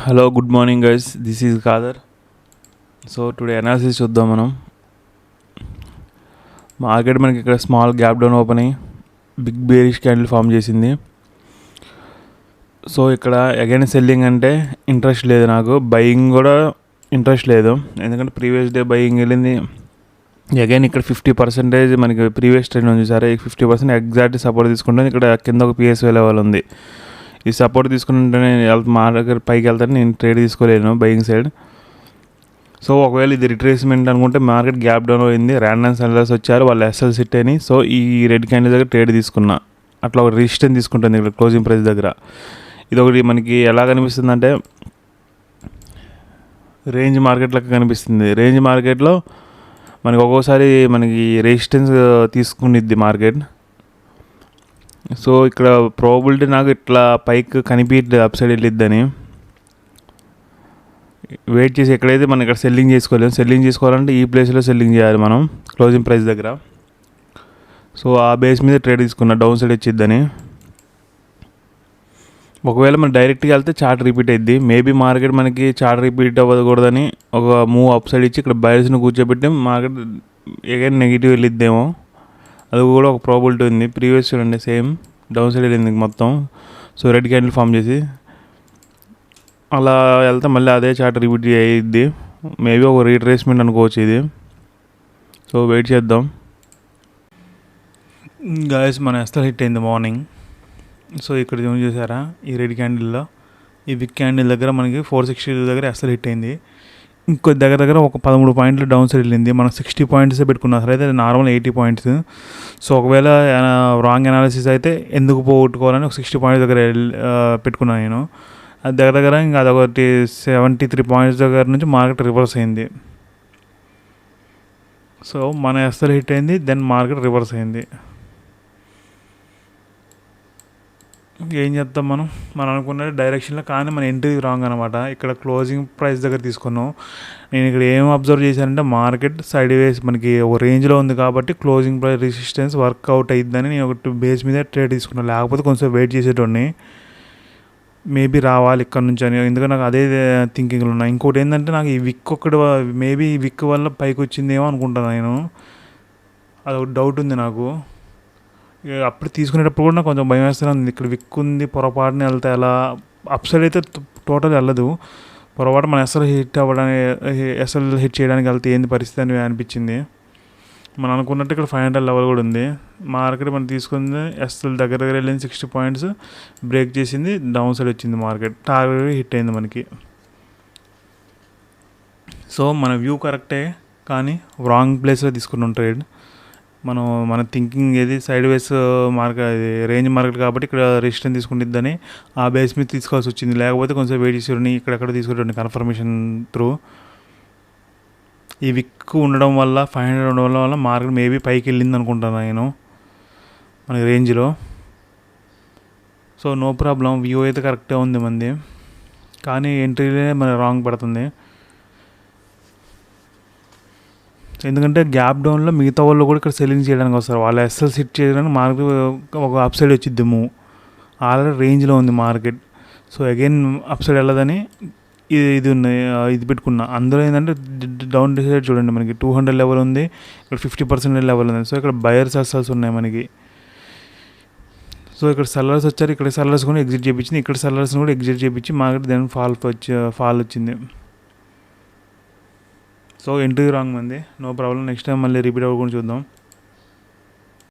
Hello good morning guys, this is Kadar. So today analysis చూద్దాం మనం. Market మనకి ఇక్కడ స్మాల్ గ్యాప్ డౌన్ ఓపెన్ అయ్యి బిగ్ బేరిష్ క్యాండిల్ ఫామ్ చేసింది. సో ఇక్కడ అగైన్ సెల్లింగ్ అంటే ఇంట్రెస్ట్ లేదు, నాకు బయింగ్ కూడా ఇంట్రెస్ట్ లేదు. ఎందుకంటే ప్రీవియస్ డే బయింగ్ వెళ్ళింది. అగైన్ ఇక్కడ 50% మనకి ప్రీవియస్ ట్రెండ్ ఉంది. సరే 50% ఎగ్జాక్ట్ సపోర్ట్ తీసుకుంటాను. ఇక్కడ కింద ఒక పిఎస్ఓ లెవెల్ ఉంది. ఈ సపోర్ట్ తీసుకుంటే మా దగ్గర పైకి వెళ్తాను, నేను ట్రేడ్ తీసుకోలేను బయింగ్ సైడ్. సో ఒకవేళ ఇది రిట్రేస్మెంట్ అనుకుంటే మార్కెట్ గ్యాప్ డౌన్ అయింది, ర్యాండమ్ సెల్లర్స్ వచ్చారు, వాళ్ళు ఎస్ఎల్ సిట్ అని. సో ఈ రెడ్ క్యాండిల్ దగ్గర ట్రేడ్ తీసుకున్నా. అట్లా ఒక రెసిస్టెన్స్ తీసుకుంటుంది ఇక్కడ క్లోజింగ్ ప్రైస్ దగ్గర. ఇది ఒకటి మనకి ఎలా కనిపిస్తుంది అంటే రేంజ్ మార్కెట్ లెక్క కనిపిస్తుంది. రేంజ్ మార్కెట్లో మనకి ఒక్కోసారి మనకి రెసిస్టెన్స్ తీసుకునిద్ది మార్కెట్. సో ఇక్కడ ప్రాబిలిటీ నాకు ఇట్లా పైకి కనిపించలేదు అప్ సైడ్ వెళ్ళిద్దని. వెయిట్ చేసి ఎక్కడైతే మనం ఇక్కడ సెల్లింగ్ చేసుకోలేము. సెల్లింగ్ చేసుకోవాలంటే ఈ ప్లేస్లో సెల్లింగ్ చేయాలి మనం క్లోజింగ్ ప్రైస్ దగ్గర. సో ఆ బేస్ మీద ట్రేడ్ తీసుకున్నా డౌన్ సైడ్ వచ్చిద్దని. ఒకవేళ మనం డైరెక్ట్గా వెళ్తే చార్ట్ రిపీట్ అయ్యిద్ది. మేబీ మార్కెట్ మనకి చార్ట్ రిపీట్ అవ్వకూడదని ఒక మూవ్ అప్ సైడ్ ఇచ్చి ఇక్కడ బయర్స్ని కూర్చోబెట్టి మార్కెట్ అగైన్ నెగిటివ్ వెళ్ళిద్దేమో, అది కూడా ఒక ప్రాబిలిటీ ఉంది. ప్రీవియస్ చూడండి సేమ్ డౌన్ సైడ్ వెళ్ళింది మొత్తం. సో రెడ్ క్యాండిల్ ఫామ్ చేసి అలా వెళ్తే మళ్ళీ అదే చార్ట్ రిపీట్ అయ్యిద్ది. మేబీ ఒక రీట్రేస్మెంట్ అనుకోవచ్చు ఇది. సో వెయిట్ చేద్దాం. గాయస్ మన ఎస్ఎల్ హిట్ అయింది మార్నింగ్. సో ఇక్కడ ఏం చేశారా, ఈ రెడ్ క్యాండిల్లో ఈ బిగ్ క్యాండిల్ దగ్గర మనకి 460 దగ్గర ఎస్ఎల్ హిట్ అయింది. ఇంకో దగ్గర ఒక 13 పాయింట్లు డౌన్ సైడ్ వెళ్ళింది. మనం 60 పాయింట్సే పెట్టుకున్నాం, సరే అయితే నార్మల్ 80 పాయింట్స్. సో ఒకవేళ రాంగ్ అనాలిసిస్ అయితే ఎందుకు పోగొట్టుకోవాలని ఒక 60 పాయింట్స్ దగ్గర పెట్టుకున్నాను నేను. అది దగ్గర ఇంకా అదొకటి 73 పాయింట్స్ దగ్గర నుంచి మార్కెట్ రివర్స్ అయింది. సో మన ఎస్ఎల్ హిట్ అయింది, దెన్ మార్కెట్ రివర్స్ అయింది. ఏం చేద్దాం మనం అనుకున్న డైరెక్షన్లో, కానీ మన ఎంట్రీ రాంగ్ అనమాట. ఇక్కడ క్లోజింగ్ ప్రైస్ దగ్గర తీసుకున్నాం. నేను ఇక్కడ ఏం అబ్జర్వ్ చేశానంటే మార్కెట్ సైడ్ వేస్ మనకి ఒక రేంజ్లో ఉంది కాబట్టి క్లోజింగ్ ప్రైస్ రెసిస్టెన్స్ వర్కౌట్ అయ్యిద్దని నేను ఒకటి బేస్ మీద ట్రేడ్ తీసుకున్నాను. లేకపోతే కొంచెం వెయిట్ చేసేటోడిని, మేబీ రావాలి ఇక్కడ నుంచి అని. ఎందుకంటే నాకు అదే థింకింగ్లో ఉన్నాయి. ఇంకోటి ఏంటంటే నాకు ఈ విక్ ఒకటి మేబీ ఈ విక్ వల్ల పైకి వచ్చిందేమో అనుకుంటాను నేను. అదొక డౌట్ ఉంది నాకు. అప్పుడు తీసుకునేటప్పుడు కూడా నాకు కొంచెం భయం వేస్తుంది. ఇక్కడ విక్ ఉంది, పొరపాటున వెళ్తే ఎలా అప్ సైడ్ అయితే టోటల్ వెళ్ళదు. పొరపాటు మన ఎస్ఎల్ హిట్ చేయడానికి వెళ్తే ఏంది పరిస్థితి అని అనిపించింది. మనం అనుకున్నట్టు ఇక్కడ 500 లెవెల్ కూడా ఉంది. మార్కెట్ మనం తీసుకుంది ఎస్ఎల్ దగ్గర వెళ్ళింది, 60 పాయింట్స్ బ్రేక్ చేసింది, డౌన్ సైడ్ వచ్చింది మార్కెట్. టార్గెట్ హిట్ అయింది మనకి. సో మన వ్యూ కరెక్టే, కానీ రాంగ్ ప్లేస్లో తీసుకున్నాం ట్రేడ్. మన థింకింగ్ ఏది సైడ్ వేస్ మార్కెట్, రేంజ్ మార్కెట్ కాబట్టి ఇక్కడ రెసిస్టెన్స్ తీసుకుంటుందని ఆ బేస్ మీద తీసుకోవాల్సి వచ్చింది. లేకపోతే కొంచెం వెయిట్ చేసేవాడిని, ఇక్కడెక్కడ తీసుకునేవాడిని కన్ఫర్మేషన్ త్రూ. ఈ విక్ ఉండడం వల్ల 500 ఉండడం వల్ల మార్కెట్ మేబీ పైకి వెళ్ళింది అనుకుంటాను నేను మన రేంజ్లో. సో నో ప్రాబ్లం, వ్యూ అయితే కరెక్టే ఉంది మంది, కానీ ఎంట్రీలే మన రాంగ్ పడుతుంది. ఎందుకంటే గ్యాప్ డౌన్లో మిగతా వాళ్ళు కూడా ఇక్కడ సెల్లింగ్ చేయడానికి వస్తారు. వాళ్ళ ఎస్ఎల్ సిట్ చేయడానికి మార్కెట్ ఒక అప్ సైడ్ వచ్చిద్ది మూవ్. ఆల్రెడీ రేంజ్లో ఉంది market. So again upside వెళ్ళదని ఇది పెట్టుకున్నా. అందులో ఏంటంటే డౌన్ సైడ్ చూడండి మనకి 200 లెవెల్ ఉంది, ఇక్కడ 50% లెవెల్ ఉంది. సో ఇక్కడ బయర్స్ ఎస్ఎల్స్ ఉన్నాయి మనకి. సో ఇక్కడ సెల్లర్స్ వచ్చారు, ఇక్కడ సెల్లర్స్ కూడా ఎగ్జిట్ చేయించింది, ఇక్కడ సెల్లర్స్ని కూడా ఎగ్జిట్ చేయించి మార్కెట్ దాని ఫాల్ వచ్చింది. సో ఎంట్రీ రాంగ్ మంది, నో ప్రాబ్లం. నెక్స్ట్ టైం మళ్ళీ రిపీట్ అవ్వకుండా చూద్దాం.